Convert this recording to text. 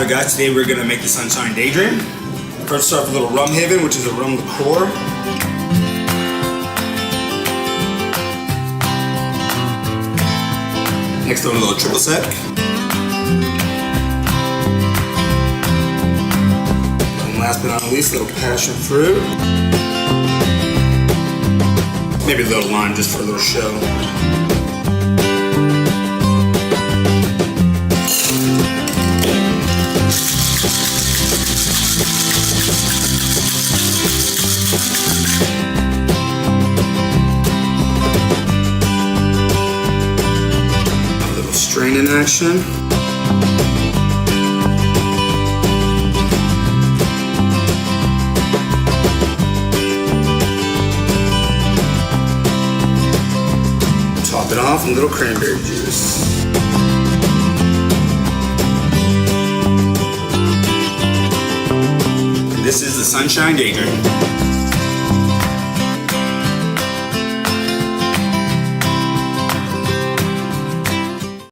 Alright guys, today we're going to make the Sunshine Daydream. First start with a little rum haven, which is a rum liqueur. Next throw in a little triple sec. And last but not least, a little passion fruit. Maybe a little lime just for a little show. Strain in action. Top it off with a little cranberry juice. And this is the Sunshine Daydream.